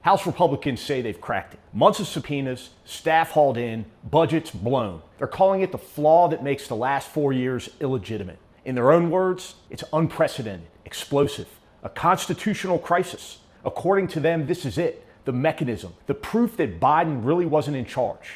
House Republicans say they've cracked it. Months of subpoenas, staff hauled in, budgets blown. They're calling it the flaw that makes the last 4 years illegitimate. In their own words, it's unprecedented, explosive, a constitutional crisis. According to them, this is it, the mechanism, the proof that Biden really wasn't in charge.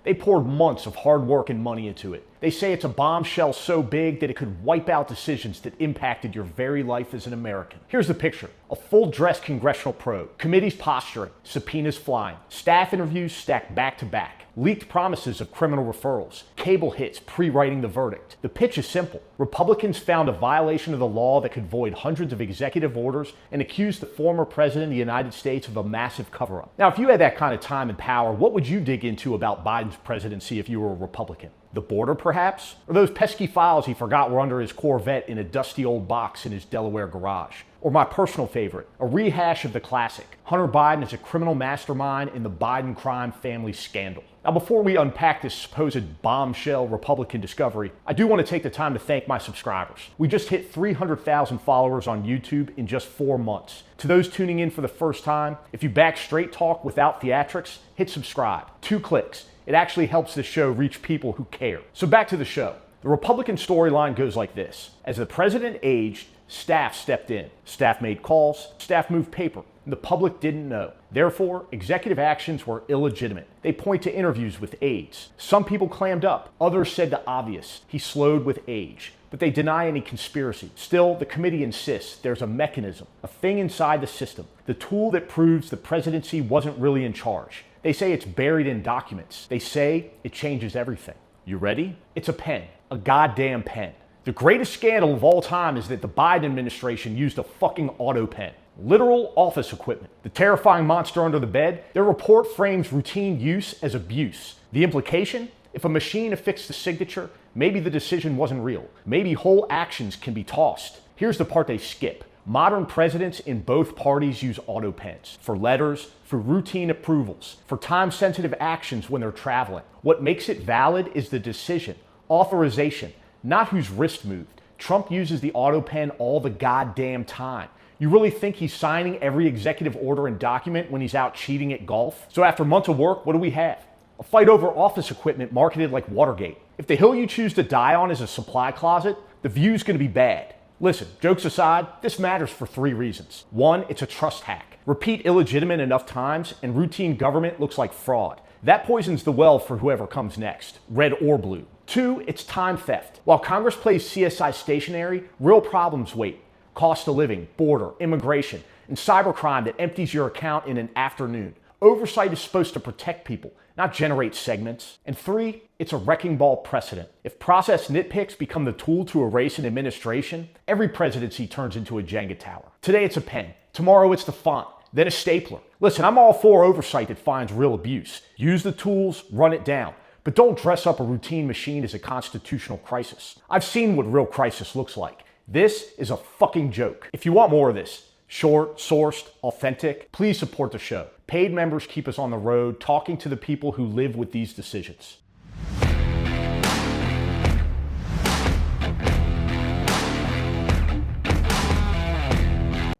They poured months of hard work and money into it. They say it's a bombshell so big that it could wipe out decisions that impacted your very life as an American. Here's the picture. A full-dress congressional probe, committees posturing, subpoenas flying, staff interviews stacked back to back, leaked promises of criminal referrals, cable hits pre-writing the verdict. The pitch is simple. Republicans found a violation of the law that could void hundreds of executive orders and accused the former president of the United States of a massive cover-up. Now, if you had that kind of time and power, what would you dig into about Biden's presidency if you were a Republican? The border, perhaps? Or those pesky files he forgot were under his Corvette in a dusty old box in his Delaware garage? Or my personal favorite, a rehash of the classic, Hunter Biden is a criminal mastermind in the Biden crime family scandal. Now, before we unpack this supposed bombshell Republican discovery, I do want to take the time to thank my subscribers. We just hit 300,000 followers on YouTube in just 4 months. To those tuning in for the first time, if you back straight talk without theatrics, hit subscribe. 2 clicks. It actually helps this show reach people who care. So back to the show. The Republican storyline goes like this. As the president aged, staff stepped in. Staff made calls, staff moved paper, and the public didn't know. Therefore, executive actions were illegitimate. They point to interviews with aides. Some people clammed up. Others said the obvious. He slowed with age. But they deny any conspiracy. Still, the committee insists there's a mechanism, a thing inside the system, the tool that proves the presidency wasn't really in charge. They say it's buried in documents. They say it changes everything. You ready? It's a pen, a goddamn pen. The greatest scandal of all time is that the Biden administration used a fucking auto pen. Literal office equipment. The terrifying monster under the bed, their report frames routine use as abuse. The implication? If a machine affixed the signature, maybe the decision wasn't real. Maybe whole actions can be tossed. Here's the part they skip. Modern presidents in both parties use auto pens for letters, for routine approvals, for time-sensitive actions when they're traveling. What makes it valid is the decision, authorization, not whose wrist moved. Trump uses the auto pen all the goddamn time. You really think he's signing every executive order and document when he's out cheating at golf? So after months of work, what do we have? A fight over office equipment marketed like Watergate. If the hill you choose to die on is a supply closet, the view's gonna be bad. Listen, jokes aside, this matters for 3 reasons. 1, it's a trust hack. Repeat illegitimate enough times and routine government looks like fraud. That poisons the well for whoever comes next, red or blue. 2, it's time theft. While Congress plays CSI stationary, real problems wait. Cost of living, border, immigration, and cybercrime that empties your account in an afternoon. Oversight is supposed to protect people, not generate segments. And 3, it's a wrecking ball precedent. If process nitpicks become the tool to erase an administration, every presidency turns into a Jenga tower. Today it's a pen, tomorrow it's the font, then a stapler. Listen, I'm all for oversight that finds real abuse. Use the tools, run it down. But don't dress up a routine machine as a constitutional crisis. I've seen what real crisis looks like. This is a fucking joke. If you want more of this, short, sourced, authentic, please support the show. Paid members keep us on the road, talking to the people who live with these decisions.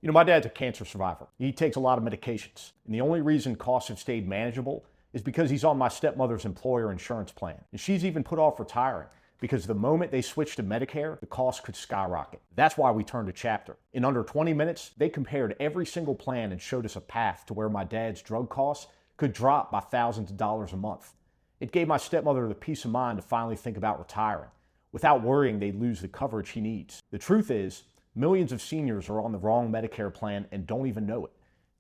You know, my dad's a cancer survivor. He takes a lot of medications. And the only reason costs have stayed manageable is because he's on my stepmother's employer insurance plan. And she's even put off retiring because the moment they switch to Medicare, the cost could skyrocket. That's why we turned to Chapter. In under 20 minutes, they compared every single plan and showed us a path to where my dad's drug costs could drop by thousands of dollars a month. It gave my stepmother the peace of mind to finally think about retiring, without worrying they'd lose the coverage he needs. The truth is, millions of seniors are on the wrong Medicare plan and don't even know it.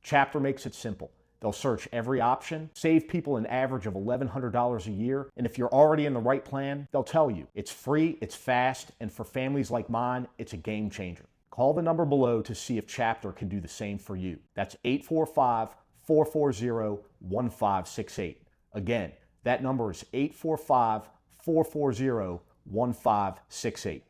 Chapter makes it simple. They'll search every option, save people an average of $1,100 a year, and if you're already in the right plan, they'll tell you. It's free, it's fast, and for families like mine, it's a game changer. Call the number below to see if Chapter can do the same for you. That's 845-440-1568. Again, that number is 845-440-1568.